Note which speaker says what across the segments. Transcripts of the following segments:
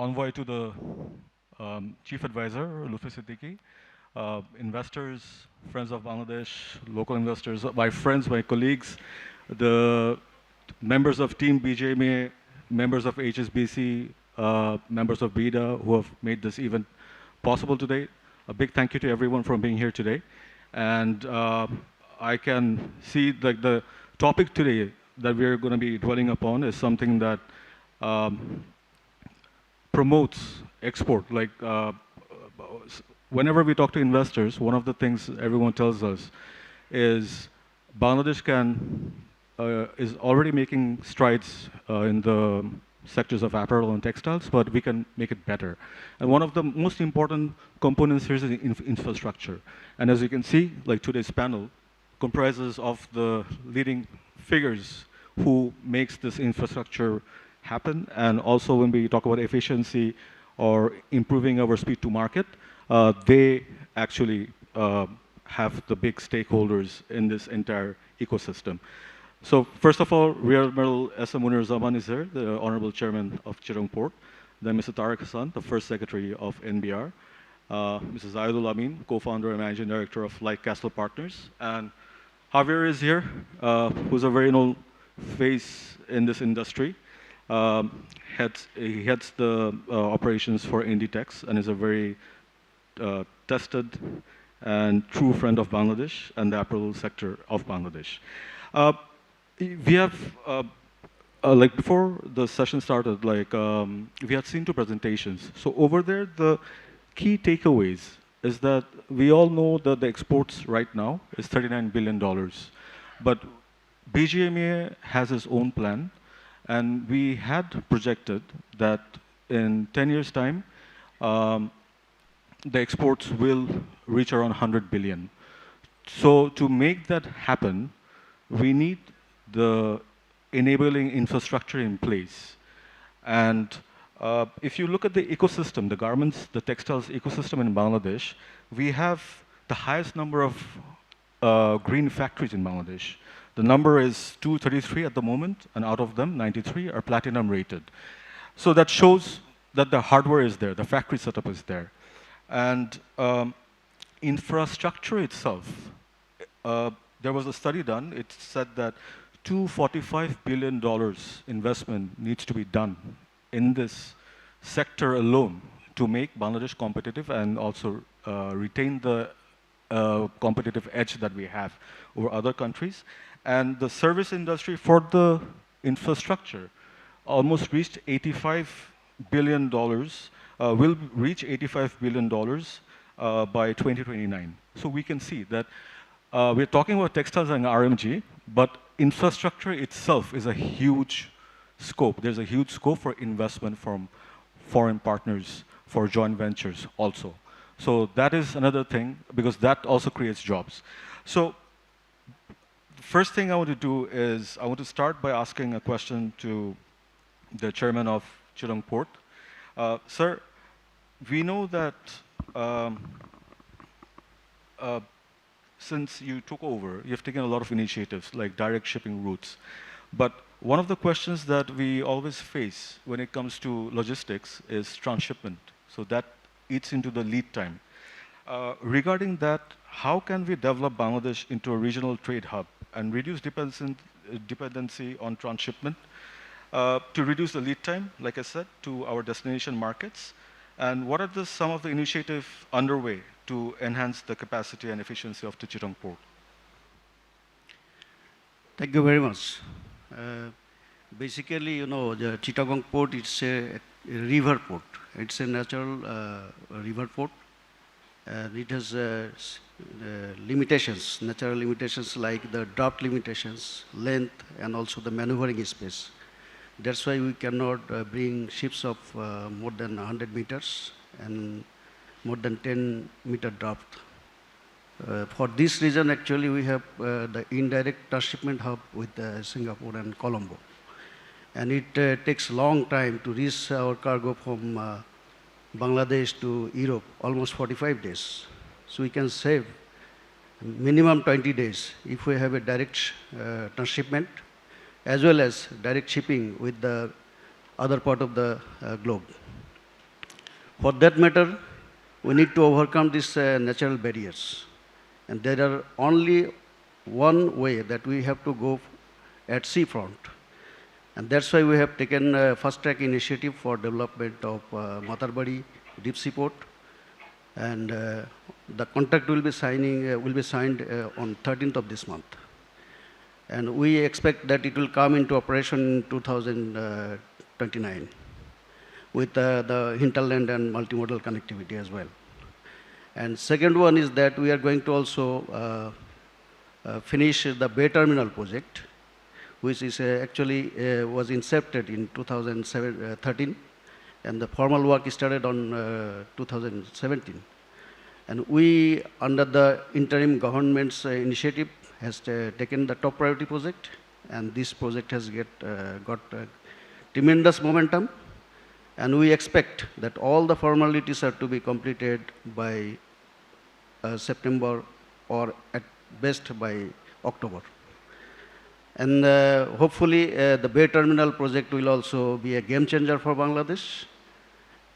Speaker 1: envoy to the Chief Advisor, Lufi Siddiqui, investors, friends of Bangladesh, local investors, my friends, my colleagues, the members of Team BJMA, members of HSBC, members of BIDA who have made this event possible today. A big thank you to everyone for being here today. And I can see like the topic today that we're going to be dwelling upon is something that promotes export. Like whenever we talk to investors, one of the things everyone tells us is Bangladesh is already making strides in the sectors of apparel and textiles, but we can make it better. And one of the most important components here is infrastructure. And as you can see, like today's panel comprises of the leading figures who makes this infrastructure happen. And also when we talk about efficiency or improving our speed to market, they actually have the big stakeholders in this entire ecosystem. So first of all, Rear Admiral Moniruzzaman is here, the Honorable Chairman of Chittagong Port. Then Mr. Tariq Hassan, the First Secretary of NBR. Mrs. Zahedul Amin, co-founder and managing director of LightCastle Partners. And Javier is here, who's a very known face in this industry. He heads the operations for Inditex and is a very tested and true friend of Bangladesh and the apparel sector of Bangladesh. We have, like before the session started, like we had seen two presentations. So over there, the key takeaways is that we all know that the exports right now is $39 billion. But BGMA has its own plan, and we had projected that in 10 years' time, the exports will reach around 100 billion. So to make that happen, we need the enabling infrastructure in place. And if you look at the ecosystem, the garments, the textiles ecosystem in Bangladesh, we have the highest number of green factories in Bangladesh. The number is 233 at the moment, and out of them, 93 are platinum rated. So that shows that the hardware is there, the factory setup is there. And infrastructure itself, there was a study done, it said that $245 billion investment needs to be done in this sector alone to make Bangladesh competitive and also retain the competitive edge that we have over other countries. And the service industry for the infrastructure almost reached $85 billion, will reach $85 billion by 2029. So we can see that we're talking about textiles and RMG, but infrastructure itself is a huge scope. There's a huge scope for investment from foreign partners, for joint ventures also. So that is another thing, because that also creates jobs. So the first thing I want to do is I want to start by asking a question to the chairman of Chittagong Port. Sir, we know that since you took over, you've taken a lot of initiatives like direct shipping routes. But one of the questions that we always face when it comes to logistics is transshipment. So that eats into the lead time. Regarding that, how can we develop Bangladesh into a regional trade hub and reduce dependency on transshipment to reduce the lead time, like I said, to our destination markets? And what are some of the initiatives underway to enhance the capacity and efficiency of the Chittagong Port?
Speaker 2: Thank you very much. Basically, you know, the Chittagong Port is a river port. It's a natural river port. And it has limitations, natural limitations like the draft limitations, length, and also the maneuvering space. That's why we cannot bring ships of more than 100 meters and more than 10-meter draft. For this reason, actually, we have the indirect transshipment hub with Singapore and Colombo. And it takes a long time to reach our cargo from Bangladesh to Europe, almost 45 days. So we can save minimum 20 days if we have a direct transshipment as well as direct shipping with the other part of the globe. For that matter, we need to overcome these natural barriers. And there are only one way that we have to go at seafront. And that's why we have taken a fast-track initiative for development of Matarbari deep seaport. And the contract will be signed on 13th of this month. And we expect that it will come into operation in 2029 with the hinterland and multimodal connectivity as well. And second one is that we are going to also finish the Bay Terminal project, which is actually was incepted in 2013, and the formal work started on 2017. And we, under the interim government's initiative, has taken the top priority project, and this project has got tremendous momentum. And we expect that all the formalities are to be completed by September or at best by October. And hopefully the Bay Terminal project will also be a game changer for Bangladesh.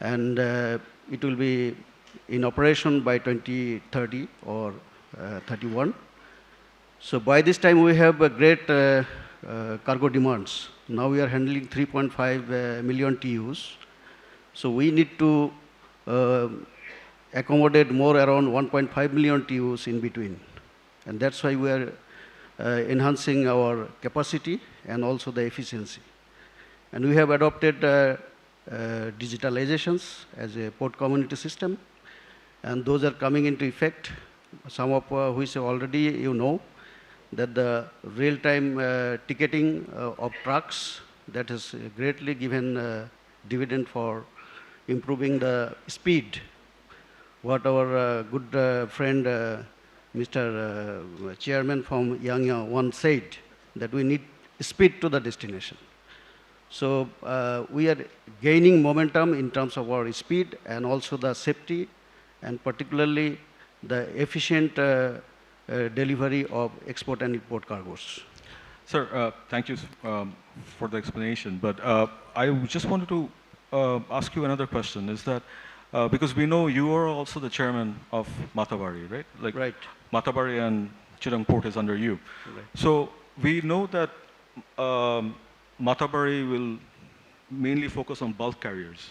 Speaker 2: And it will be in operation by 2030 or 31. So by this time we have a great cargo demands. Now we are handling 3.5 million TEUs. So we need to accommodate more around 1.5 million TEUs in between. And that's why we are enhancing our capacity and also the efficiency. And we have adopted digitalizations as a port community system. And those are coming into effect, some of which already you know, that the real-time ticketing of trucks, that has greatly given dividend for improving the speed. What our good friend, Mr. Chairman from Yang once said, that we need speed to the destination. So we are gaining momentum in terms of our speed and also the safety, and particularly the efficient delivery of export and import cargoes.
Speaker 1: Sir, thank you for the explanation, but I just wanted to ask you another question, is that, because we know you are also the chairman of Matarbari, right? Like,
Speaker 2: right.
Speaker 1: Matarbari and Chittagong Port is under you.
Speaker 2: Right.
Speaker 1: So we know that Matarbari will mainly focus on bulk carriers.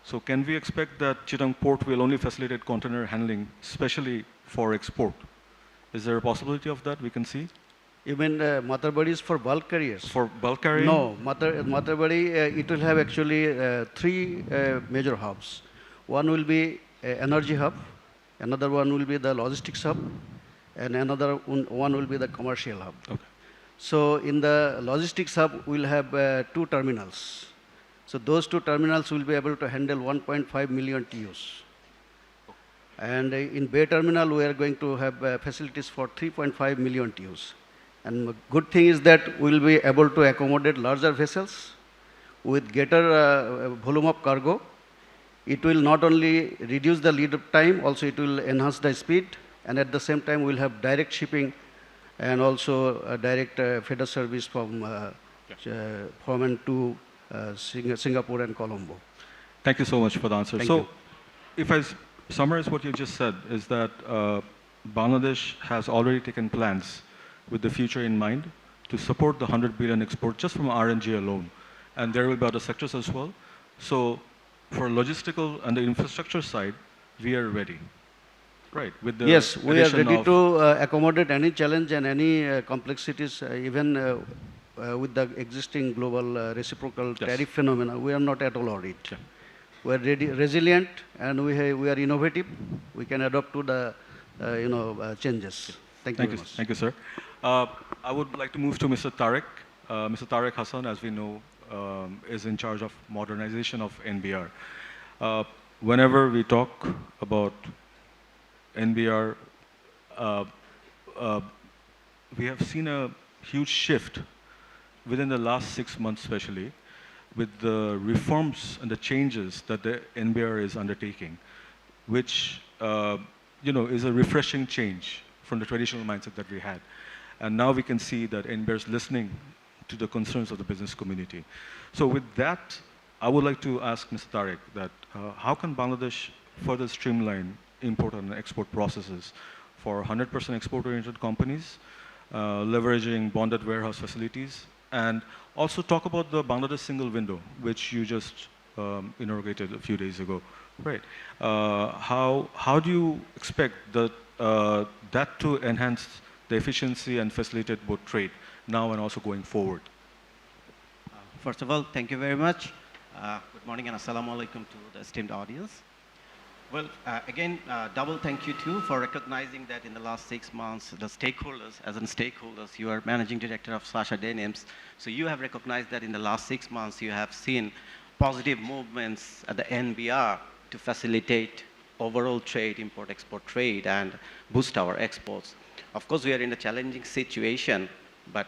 Speaker 1: So can we expect that Chittagong Port will only facilitate container handling, especially for export? Is there a possibility of that we can see?
Speaker 2: You mean Matarbari is for bulk carriers?
Speaker 1: For bulk carrying?
Speaker 2: No, Matarbari, it will have actually three major hubs. One will be energy hub, another one will be the logistics hub, and another one will be the commercial hub.
Speaker 1: Okay.
Speaker 2: So in the logistics hub, we'll have two terminals. So those two terminals will be able to handle 1.5 million TEUs. And in Bay Terminal, we are going to have facilities for 3.5 million TEUs. And the good thing is that we will be able to accommodate larger vessels with greater volume of cargo. It will not only reduce the lead time, also it will enhance the speed, and at the same time we'll have direct shipping and also a direct feeder service from and to Singapore and Colombo.
Speaker 1: Thank you so much for the answer.
Speaker 2: Thank
Speaker 1: so,
Speaker 2: you.
Speaker 1: if I summarize what you just said, is that Bangladesh has already taken plans with the future in mind to support the 100 billion export just from RNG alone. And there will be other sectors as well. So for logistical and the infrastructure side, we are ready. Right, with the
Speaker 2: yes, we are ready to accommodate any challenge and any complexities, even with the existing global reciprocal tariff phenomena. We are not at all worried. Yeah. We are resilient, and we are innovative. We can adapt to the changes. Thank you very much.
Speaker 1: Thank you, sir. I would like to move to Mr. Tariq. Mr. Tariq Hassan, as we know, is in charge of modernization of NBR. Whenever we talk about NBR, we have seen a huge shift within the last 6 months, especially with the reforms and the changes that the NBR is undertaking, which is a refreshing change from the traditional mindset that we had. And now we can see that NBR is listening to the concerns of the business community. So with that I would like to ask Mr. Tariq that how can Bangladesh further streamline import and export processes for 100% export-oriented companies, leveraging bonded warehouse facilities, and also talk about the Bangladesh single window, which you just inaugurated a few days ago. Right. How do you expect that to enhance the efficiency and facilitate both trade now and also going forward?
Speaker 3: First of all, thank you very much. Good morning and assalamu alaikum to the esteemed audience. Well, again, double thank you too for recognizing that in the last 6 months, the stakeholders, as in stakeholders, you are managing director of Shasha Denims. So you have recognized that in the last 6 months, you have seen positive movements at the NBR to facilitate overall trade, import-export trade, and boost our exports. Of course, we are in a challenging situation, but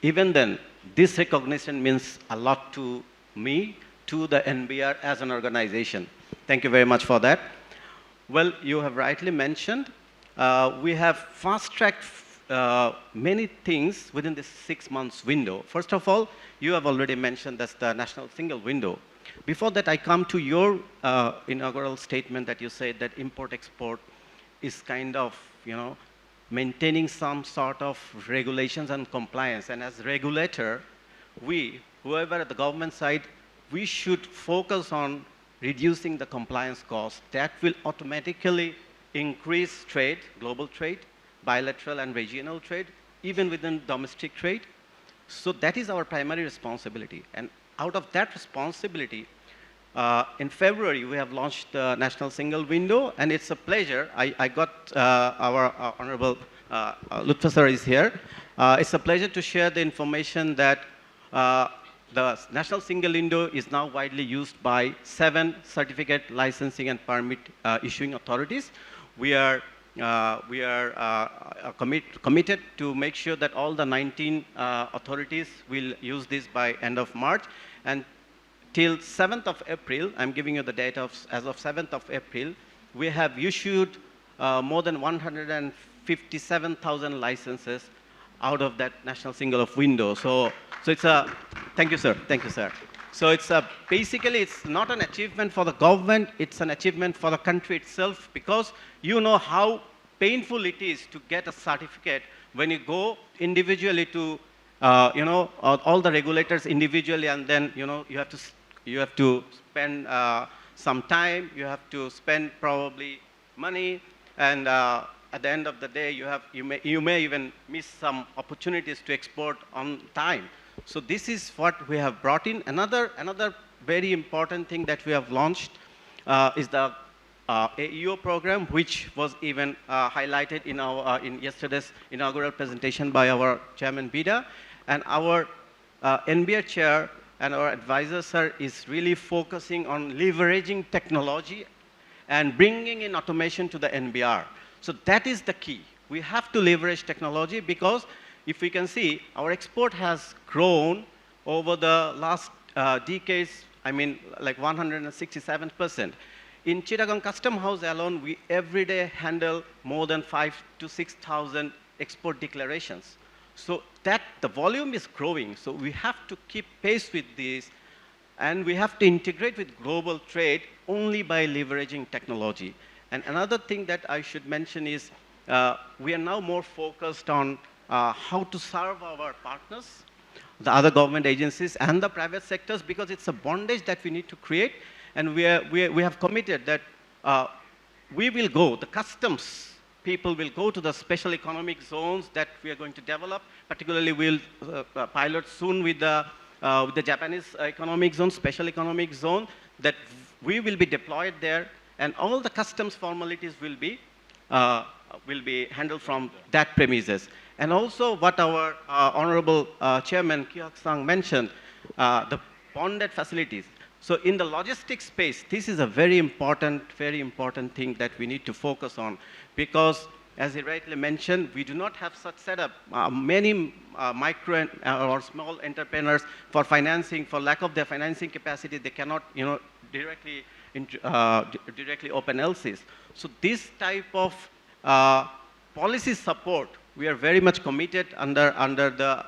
Speaker 3: even then, this recognition means a lot to me, to the NBR as an organization. Thank you very much for that. Well, you have rightly mentioned, we have fast-tracked many things within this 6 months window. First of all, you have already mentioned that's the national single window. Before that, I come to your inaugural statement that you said that import-export is kind of, maintaining some sort of regulations and compliance. And as regulator, whoever at the government side, we should focus on reducing the compliance cost. That will automatically increase trade, global trade, bilateral and regional trade, even within domestic trade. So that is our primary responsibility. And out of that responsibility, in February, we have launched the National Single Window, and it's a pleasure. I got our Honorable Lutfa sir is here. It's a pleasure to share the information that the National Single Window is now widely used by 7 certificate licensing and permit issuing authorities. We are committed to make sure that all the 19 authorities will use this by end of March. And till 7th of April, I'm giving you the data as of 7th of April, we have issued more than 157,000 licenses out of that national single of window. So it's a, thank you, sir. Thank you, sir. So it's basically, it's not an achievement for the government, it's an achievement for the country itself, because you know how painful it is to get a certificate when you go individually to, all the regulators individually, and then, you have to spend some time, you have to spend probably money, and at the end of the day, you may even miss some opportunities to export on time. So this is what we have brought in. Another very important thing that we have launched is the AEO program, which was even highlighted in yesterday's inaugural presentation by our Chairman Bida. And our NBR chair and our advisor, sir, is really focusing on leveraging technology and bringing in automation to the NBR. So that is the key. We have to leverage technology, because if we can see, our export has grown over the last decades, like 167%. In Chittagong Custom House alone, we every day handle more than 5,000 to 6,000 export declarations. So that the volume is growing. So we have to keep pace with this, and we have to integrate with global trade only by leveraging technology. And another thing that I should mention is we are now more focused on how to serve our partners, the other government agencies and the private sectors, because it's a bondage that we need to create. And we have committed that we will go, the customs people will go to the special economic zones that we are going to develop. Particularly, we'll pilot soon with the Japanese economic zone, special economic zone, that we will be deployed there, and all the customs formalities will be handled from that premises. And also what our Honorable Chairman Kyoak Sang mentioned, the bonded facilities. So in the logistics space, this is a very important thing that we need to focus on, because as he rightly mentioned, we do not have such setup. Many micro or small entrepreneurs, for financing, for lack of their financing capacity, they cannot, directly open LCs. So this type of policy support we are very much committed under the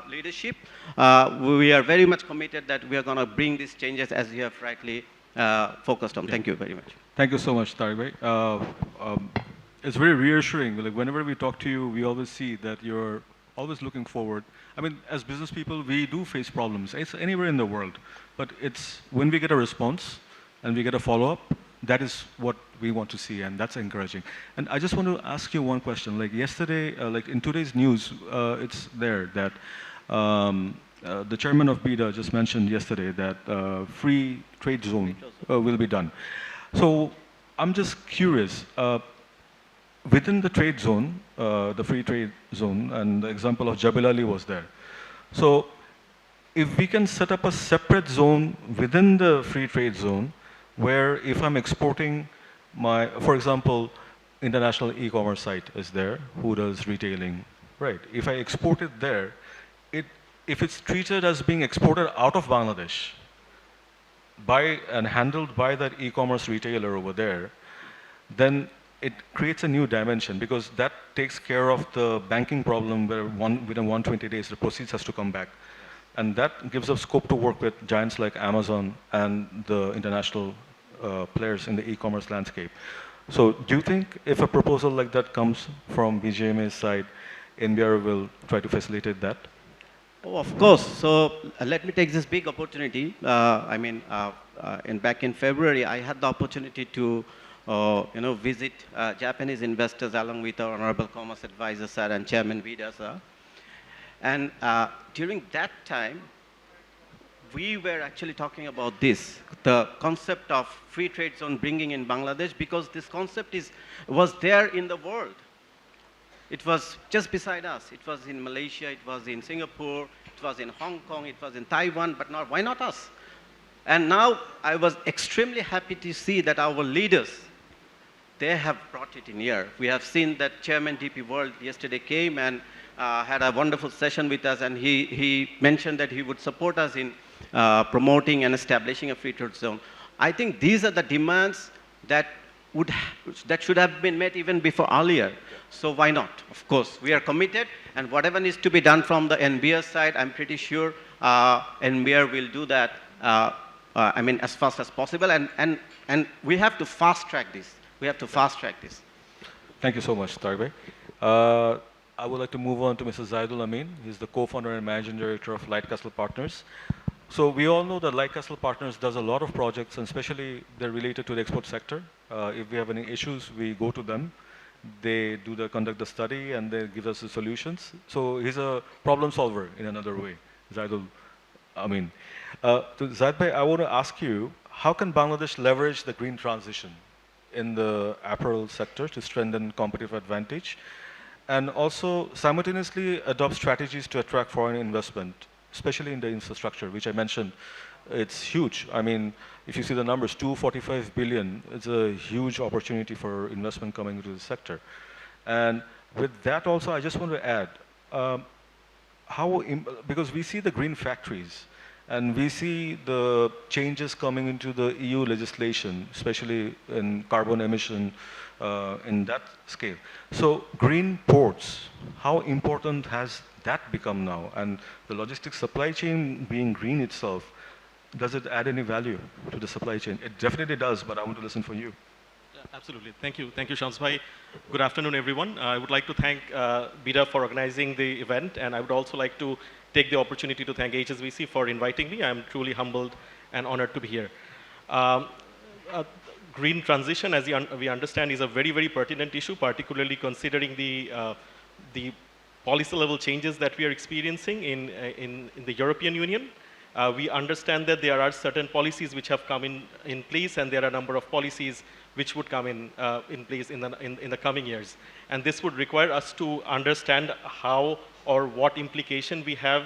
Speaker 3: leadership. We are very much committed that we are going to bring these changes as you have rightly focused on.
Speaker 1: Yeah.
Speaker 3: Thank you very much.
Speaker 1: Thank you so much, Tariq. It's very reassuring. Like whenever we talk to you, we always see that you're always looking forward. I mean, as business people, we do face problems. It's anywhere in the world, but it's when we get a response and we get a follow-up, that is what we want to see, and that's encouraging. And I just want to ask you one question. Like yesterday, like in today's news, it's there that the chairman of BIDA just mentioned yesterday that free trade zone will be done. So I'm just curious, within the trade zone, the free trade zone, and the example of Jabal Ali was there. So if we can set up a separate zone within the free trade zone, where if I'm exporting my, for example, international e-commerce site is there, who does retailing, right? If I export it there, if it's treated as being exported out of Bangladesh by and handled by that e-commerce retailer over there, then it creates a new dimension because that takes care of the banking problem where within 120 days the proceeds has to come back. And that gives us scope to work with giants like Amazon and the international players in the e-commerce landscape. So do you think if a proposal like that comes from BGMA's side, India will try to facilitate that?
Speaker 3: Oh, of course. So let me take this big opportunity. Back in February, I had the opportunity to visit Japanese investors along with our Honorable Commerce Advisor, sir, and Chairman Vida, sir. And during that time, we were actually talking about this, the concept of free trade zone bringing in Bangladesh, because this concept was there in the world. It was just beside us. It was in Malaysia, it was in Singapore, it was in Hong Kong, it was in Taiwan, but not, why not us? And now I was extremely happy to see that our leaders, they have brought it in here. We have seen that Chairman DP World yesterday came and had a wonderful session with us, and he mentioned that he would support us in promoting and establishing a free trade zone. I think these are the demands that should have been met even before earlier. So why not? Of course, we are committed, and whatever needs to be done from the NBR side, I'm pretty sure NBR will do that. As fast as possible, and we have to fast track this. We have to fast track this.
Speaker 1: Thank you so much, Tariq. I would like to move on to Mr. Zahedul Amin. He's the co-founder and managing director of LightCastle Partners. So we all know that LightCastle Partners does a lot of projects, and especially they're related to the export sector. If we have any issues, we go to them. They conduct the study, and they give us the solutions. So he's a problem solver in another way, Zahedul Amin. To Zahid bhai, I want to ask you, how can Bangladesh leverage the green transition in the apparel sector to strengthen competitive advantage, and also simultaneously adopt strategies to attract foreign investment, especially in the infrastructure, which I mentioned, it's huge. I mean, if you see the numbers, 245 billion, it's a huge opportunity for investment coming into the sector. And with that also, I just want to add, because we see the green factories, and we see the changes coming into the EU legislation, especially in carbon emission in that scale. So green ports, how important has that become now? And the logistics supply chain being green itself, does it add any value to the supply chain? It definitely does, but I want to listen from you.
Speaker 4: Yeah, absolutely. Thank you, Shams bhai. Good afternoon, everyone. I would like to thank BIDA for organizing the event, and I would also like to take the opportunity to thank HSBC for inviting me. I'm truly humbled and honored to be here. Green transition, as we understand, is a very, very pertinent issue, particularly considering the policy level changes that we are experiencing in the European Union. We understand that there are certain policies which have come in place, and there are a number of policies which would come in place in the coming years. And this would require us to understand how or what implication we have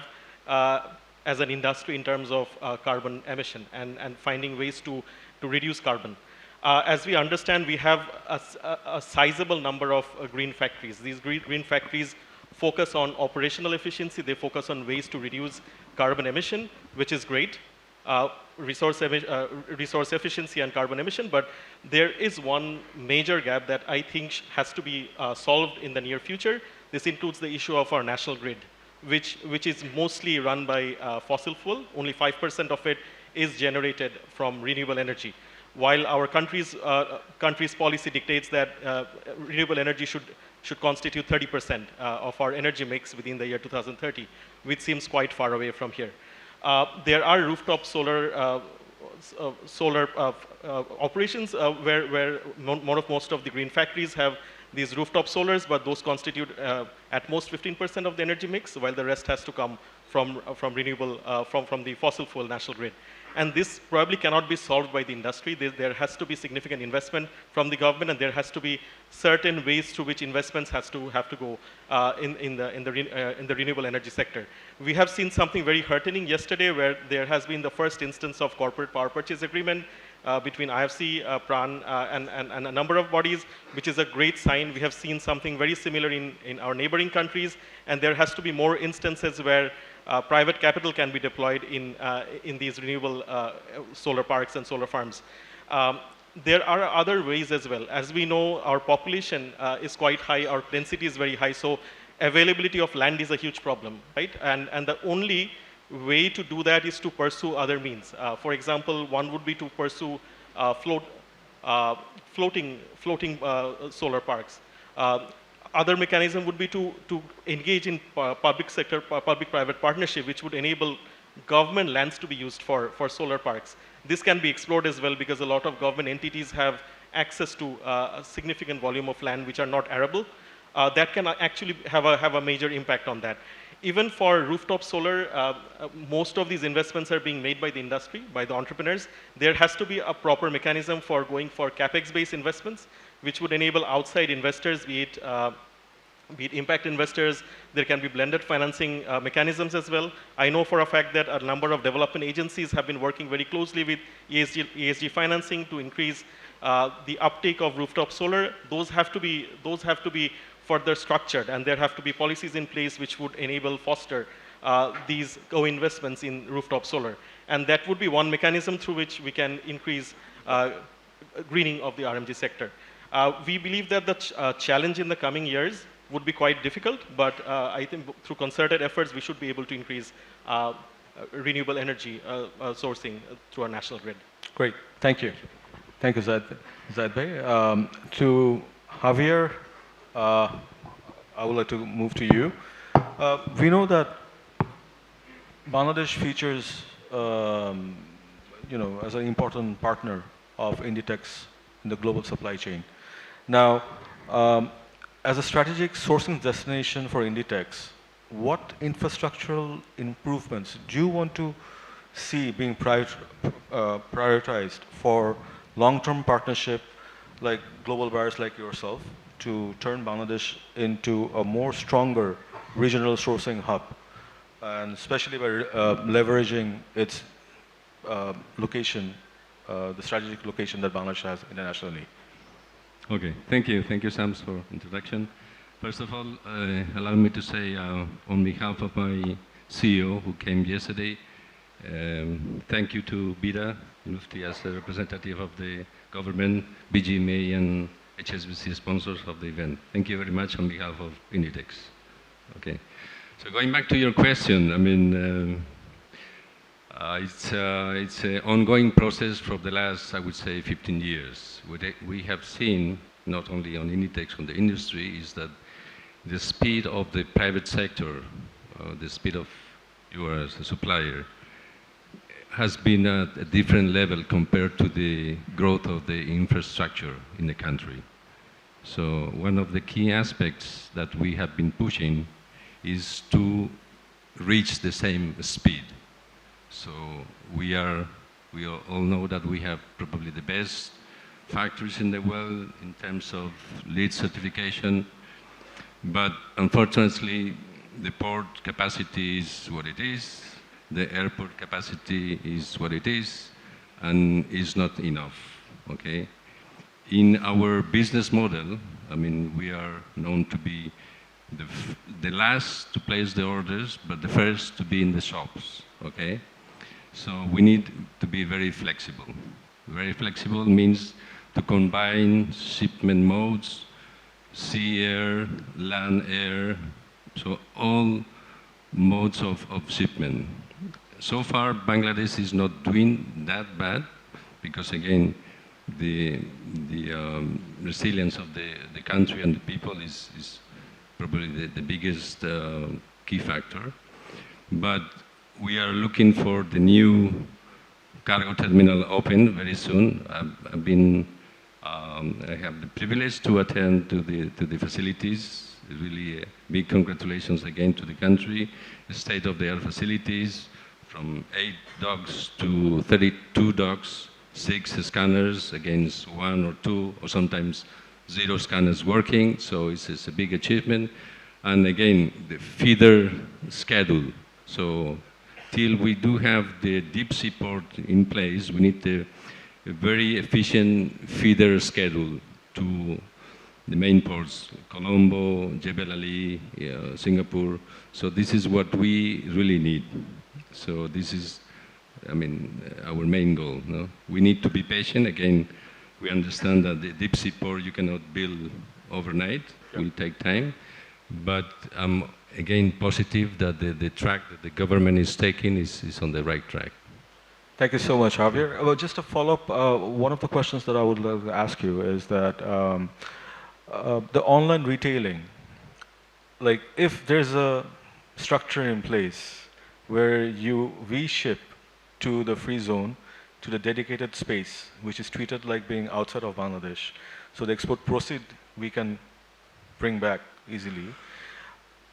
Speaker 4: as an industry in terms of carbon emission and finding ways to reduce carbon. As we understand, we have a sizable number of green factories. These green factories focus on operational efficiency. They focus on ways to reduce carbon emission, which is great, resource efficiency and carbon emission. But there is one major gap that I think has to be solved in the near future. This includes the issue of our national grid, which is mostly run by fossil fuel. Only 5% of it is generated from renewable energy. While our country's policy dictates that renewable energy should constitute 30% of our energy mix within the year 2030, which seems quite far away from here. There are rooftop solar operations where most of the green factories have these rooftop solars, but those constitute at most 15% of the energy mix, while the rest has to come from renewable, from the fossil fuel national grid. And this probably cannot be solved by the industry. There has to be significant investment from the government, and there has to be certain ways through which investments have to go in the renewable energy sector. We have seen something very heartening yesterday, where there has been the first instance of corporate power purchase agreement between IFC, PRAN, and a number of bodies, which is a great sign. We have seen something very similar in our neighboring countries, and there has to be more instances where private capital can be deployed in these renewable solar parks and solar farms. There are other ways as well. As we know, our population is quite high, our density is very high, so availability of land is a huge problem, right? And the only way to do that is to pursue other means. For example, one would be to pursue floating solar parks. Other mechanism would be to engage in public-private partnership, which would enable government lands to be used for solar parks. This can be explored as well, because a lot of government entities have access to a significant volume of land which are not arable. That can actually have a major impact on that. Even for rooftop solar, most of these investments are being made by the industry, by the entrepreneurs. There has to be a proper mechanism for going for capex-based investments, which would enable outside investors, be it impact investors. There can be blended financing mechanisms as well. I know for a fact that a number of development agencies have been working very closely with ESG financing to increase the uptake of rooftop solar. Those have to be further structured, and there have to be policies in place which would foster these co-investments in rooftop solar. And that would be one mechanism through which we can increase greening of the RMG sector. We believe that the challenge in the coming years would be quite difficult, but I think through concerted efforts, we should be able to increase renewable energy sourcing through our national grid.
Speaker 1: Great, thank you. Thank you, Zaid Bhai. To Javier, I would like to move to you. We know that Bangladesh features, as an important partner of Inditex in the global supply chain. Now, as a strategic sourcing destination for Inditex, what infrastructural improvements do you want to see being prioritized for long-term partnership like global buyers like yourself to turn Bangladesh into a more stronger regional sourcing hub, and especially by leveraging its location, the strategic location that Bangladesh has internationally?
Speaker 5: Okay, thank you, Sams, for introduction. First of all, allow me to say on behalf of my CEO who came yesterday, thank you to BIDA, Mufti, as a representative of the government, BGMA and HSBC sponsors of the event. Thank you very much on behalf of Inditex. Okay, so going back to your question, I mean, it's an ongoing process for the last, I would say, 15 years. What we have seen, not only on Inditex, on the industry, is that the speed of the private sector, the speed of you as a supplier, has been at a different level compared to the growth of the infrastructure in the country. So one of the key aspects that we have been pushing is to reach the same speed. So we all know that we have probably the best factories in the world in terms of LEED certification, but unfortunately the port capacity is what it is, the airport capacity is what it is, and is not enough, okay? In our business model, I mean, we are known to be the last to place the orders, but the first to be in the shops, okay? So we need to be very flexible. Very flexible means to combine shipment modes, sea, air, land, air, so all modes of shipment. So far, Bangladesh is not doing that bad because, again, the resilience of the country and the people is probably the biggest key factor. But we are looking for the new cargo terminal open very soon. I have the privilege to attend to the facilities. Really big congratulations again to the country. State-of-the-art facilities, from 8 docks to 32 docks, 6 scanners against 1 or 2, or sometimes 0 scanners working. So it's a big achievement. And again, the feeder schedule. So till we do have the deep sea port in place, we need a very efficient feeder schedule to the main ports, Colombo, Jebel Ali, Singapore. So this is what we really need. So this is, our main goal. No? We need to be patient. Again, we understand that the deep sea port you cannot build overnight. It will take time. But again, positive that the track that the government is taking is on the right track.
Speaker 1: Thank you so much, Javier. Well, just to follow up, one of the questions that I would like to ask you is that the online retailing, like if there's a structure in place where we ship to the free zone, to the dedicated space, which is treated like being outside of Bangladesh, so the export proceed we can bring back easily.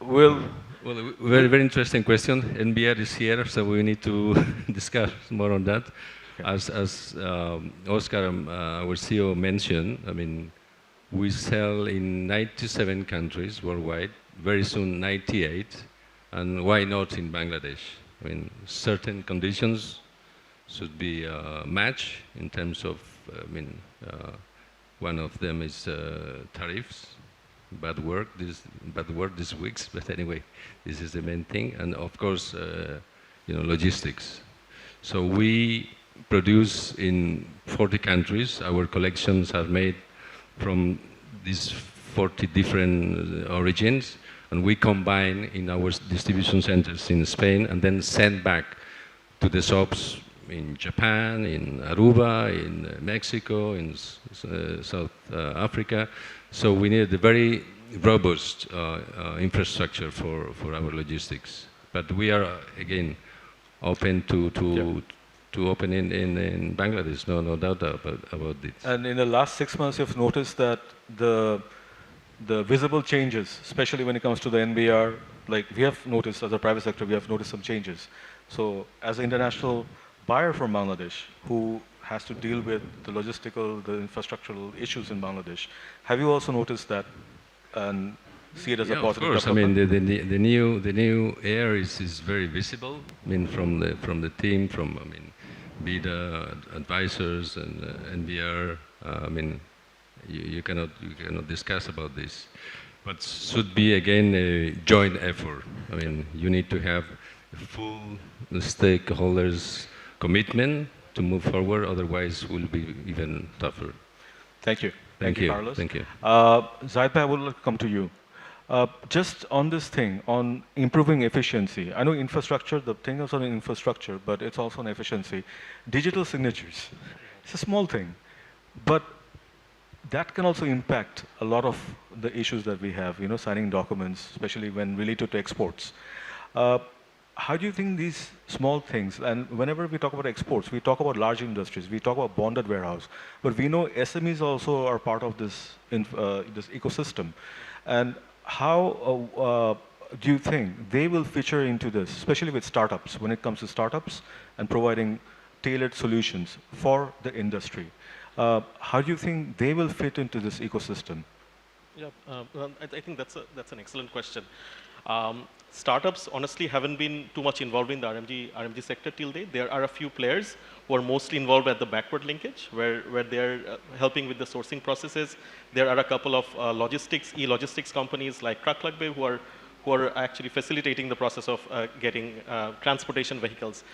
Speaker 5: Well, very, very interesting question. NBR is here, so we need to discuss more on that.
Speaker 1: Okay.
Speaker 5: As Oscar, our CEO, mentioned, we sell in 97 countries worldwide, very soon 98, and why not in Bangladesh? Certain conditions should be matched in terms of, one of them is tariffs. Bad word this week, but anyway, this is the main thing. And of course, logistics. So we produce in 40 countries. Our collections are made from these 40 different origins, and we combine in our distribution centers in Spain and then send back to the shops in Japan, in Aruba, in Mexico, in South Africa. So we need a very robust infrastructure for our logistics. But we are, again, open to open in Bangladesh, no doubt about this.
Speaker 1: And in the last 6 months, you've noticed that the visible changes, especially when it comes to the NBR, like we have noticed as a private sector, we have noticed some changes. So as an international buyer from Bangladesh, who has to deal with the logistical, the infrastructural issues in Bangladesh, have you also noticed that and see it as a positive development?
Speaker 5: Of course. The new air is very visible. From the team, be the advisors and NBR. You cannot discuss about this, but should be again a joint effort. You need to have full stakeholders' commitment to move forward. Otherwise, it will be even tougher.
Speaker 1: Thank you.
Speaker 5: Thank you,
Speaker 1: Carlos.
Speaker 5: Thank you.
Speaker 1: Zahid, I will come to you. Just on this thing, on improving efficiency. I know infrastructure, the thing is on infrastructure, but it's also on efficiency. Digital signatures, it's a small thing, but that can also impact a lot of the issues that we have, signing documents, especially when related to exports. How do you think these small things, and whenever we talk about exports, we talk about large industries, we talk about bonded warehouse, but we know SMEs also are part of this, this ecosystem. And how do you think they will feature into this, especially with startups, when it comes to startups and providing tailored solutions for the industry? How do you think they will fit into this ecosystem?
Speaker 4: Yeah, I think that's an excellent question. Startups honestly haven't been too much involved in the RMG sector till date. There are a few players who are mostly involved at the backward linkage, where they're helping with the sourcing processes. There are a couple of e-logistics companies like Trucklugbe who are actually facilitating the process of getting transportation vehicles.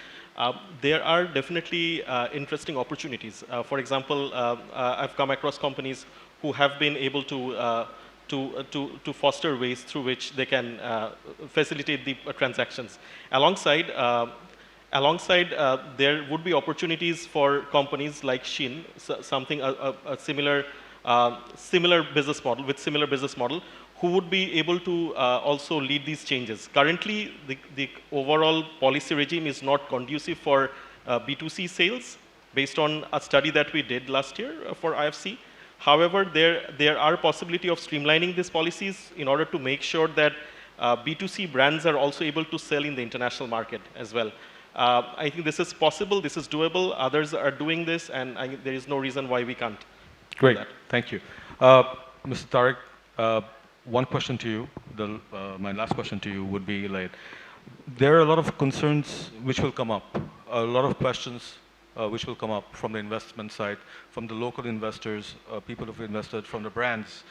Speaker 4: There are definitely interesting opportunities. For example, I've come across companies who have been able to to foster ways through which they can facilitate the transactions. Alongside, there would be opportunities for companies like Shin, something a similar business model with similar business model, who would be able to also lead these changes. Currently, the overall policy regime is not conducive for B2C sales, based on a study that we did last year for IFC. However, there are possibility of streamlining these policies in order to make sure that B2C brands are also able to sell in the international market as well. I think this is possible, this is doable, others are doing this, and there is no reason why we can't.
Speaker 1: Great, thank you. Mr. Tariq, one question to you, my last question to you would be like, there are a lot of concerns which will come up, a lot of questions which will come up from the investment side, from the local investors, people who've invested, from the brands.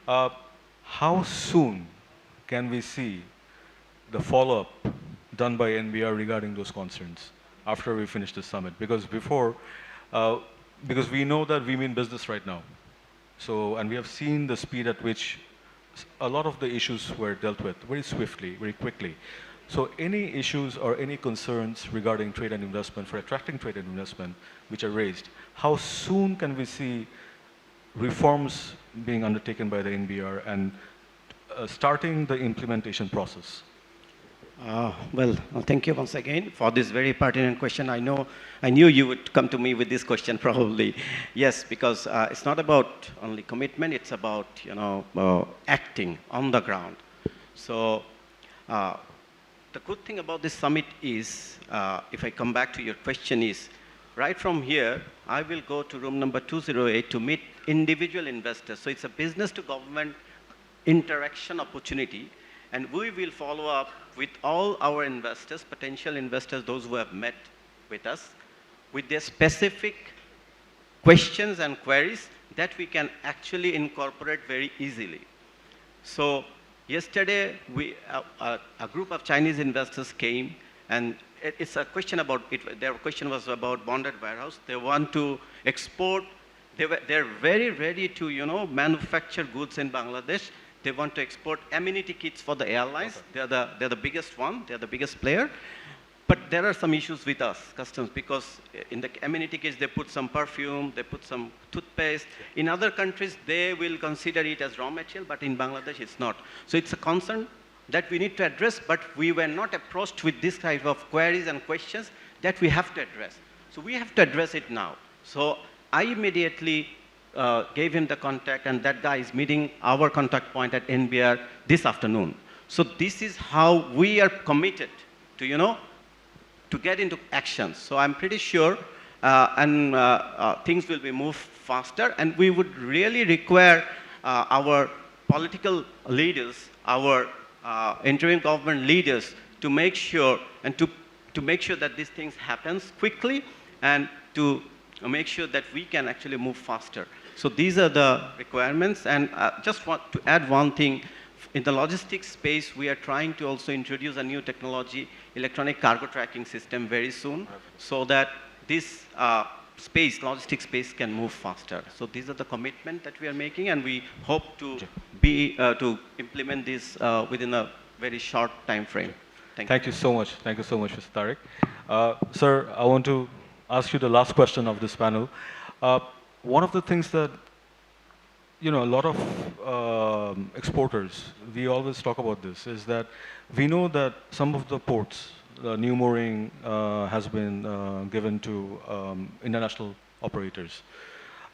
Speaker 1: How soon can we see the follow-up done by NBR regarding those concerns after we finish the summit? Because because we know that we mean business right now. So, and we have seen the speed at which a lot of the issues were dealt with very swiftly, very quickly. So any issues or any concerns regarding trade and investment, for attracting trade and investment, which are raised, how soon can we see reforms being undertaken by the NBR and starting the implementation process?
Speaker 3: Well, thank you once again for this very pertinent question. I knew you would come to me with this question probably. Yes, because it's not about only commitment, it's about acting on the ground. So the good thing about this summit is, if I come back to your question, is right from here, I will go to room number 208 to meet individual investors. So it's a business to government interaction opportunity, and we will follow up with all our investors, potential investors, those who have met with us, with their specific questions and queries that we can actually incorporate very easily. So yesterday, a group of Chinese investors came, and it's a question about it. Their question was about bonded warehouse. They want to export. They're very ready to manufacture goods in Bangladesh. They want to export amenity kits for the airlines. Okay. They're the biggest one. They're the biggest player. But there are some issues with us, customs, because in the amenity kits, they put some perfume, they put some toothpaste. In other countries, they will consider it as raw material, but in Bangladesh, it's not. So it's a concern that we need to address, but we were not approached with this type of queries and questions that we have to address. So we have to address it now. So I immediately gave him the contact, and that guy is meeting our contact point at NBR this afternoon. So this is how we are committed to, to get into action. So I'm pretty sure things will be moved faster, and we would really require our political leaders, our interim government leaders to make sure and to make sure that these things happens quickly, and to make sure that we can actually move faster. So these are the requirements, and just want to add one thing. In the logistics space, we are trying to also introduce a new technology, electronic cargo tracking system, very soon, so that this logistics space can move faster. So these are the commitment that we are making, and we hope to to implement this within a very short time frame. Thank you so much.
Speaker 1: Thank you so much, Mr. Tariq. Sir, I want to ask you the last question of this panel. One of the things that a lot of exporters, we always talk about this, is that we know that some of the ports, the new mooring has been given to international operators.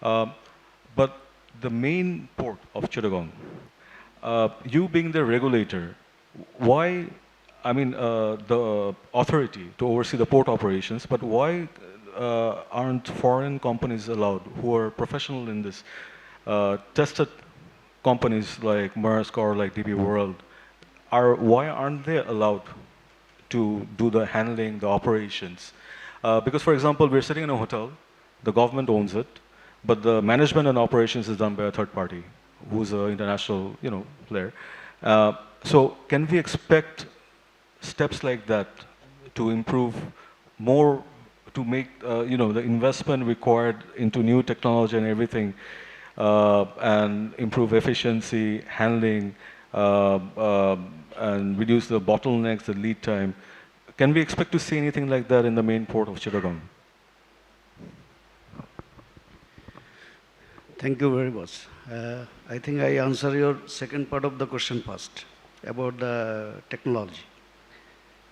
Speaker 1: But the main port of Chittagong, you being the regulator, why, the authority to oversee the port operations, but why aren't foreign companies allowed who are professional in this? Tested companies like Maersk or like DB World, why aren't they allowed to do the handling, the operations? Because, for example, we're sitting in a hotel, the government owns it, but the management and operations is done by a third party, who's an international, player. So, can we expect steps like that to improve more, to make the investment required into new technology and everything and improve efficiency, handling, uh, uh, and reduce the bottlenecks, the lead time. Can we expect to see anything like that in the main port of Chittagong?
Speaker 2: Thank you very much. I think I answer your second part of the question first about the technology.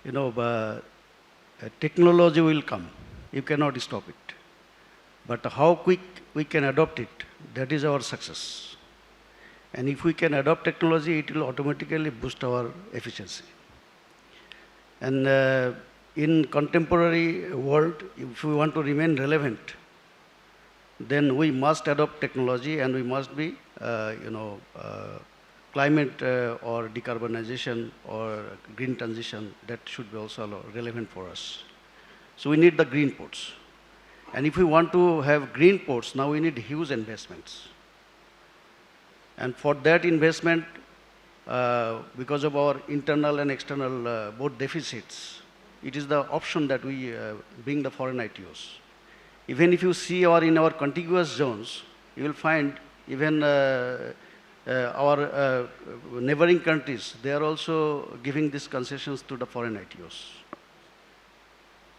Speaker 2: You know, technology will come. You cannot stop it. But how quick we can adopt it, that is our success. And if we can adopt technology, it will automatically boost our efficiency. And in contemporary world, if we want to remain relevant, then we must adopt technology and we must be, climate or decarbonization or green transition, that should be also relevant for us. So we need the green ports. And if we want to have green ports, now we need huge investments. And for that investment, because of our internal and external both deficits, it is the option that we bring the foreign ITOs. Even if you see in our contiguous zones, you will find even our neighboring countries, they are also giving these concessions to the foreign ITOs.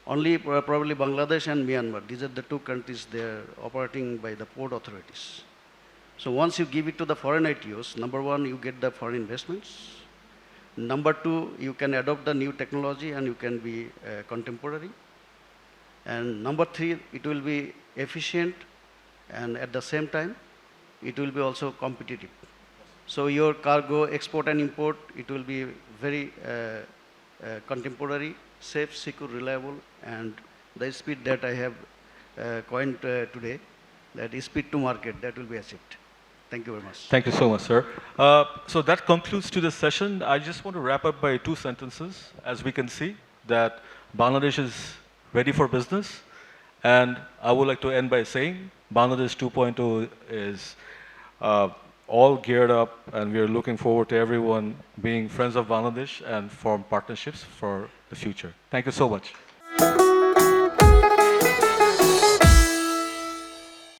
Speaker 2: Only probably Bangladesh and Myanmar, these are the two countries they are operating by the port authorities. So once you give it to the foreign ITOs, number one, you get the foreign investments. Number two, you can adopt the new technology and you can be contemporary. And number three, it will be efficient and at the same time, it will be also competitive. So your cargo export and import, it will be very contemporary, safe, secure, reliable, and the speed that I have coined today, that is speed to market, that will be achieved. Thank you very much.
Speaker 1: Thank you so much, sir. So that concludes to this session. I just want to wrap up by 2 sentences. As we can see, that Bangladesh is ready for business. And I would like to end by saying Bangladesh 2.0 is all geared up, and we are looking forward to everyone being friends of Bangladesh and form partnerships for the future. Thank you so much.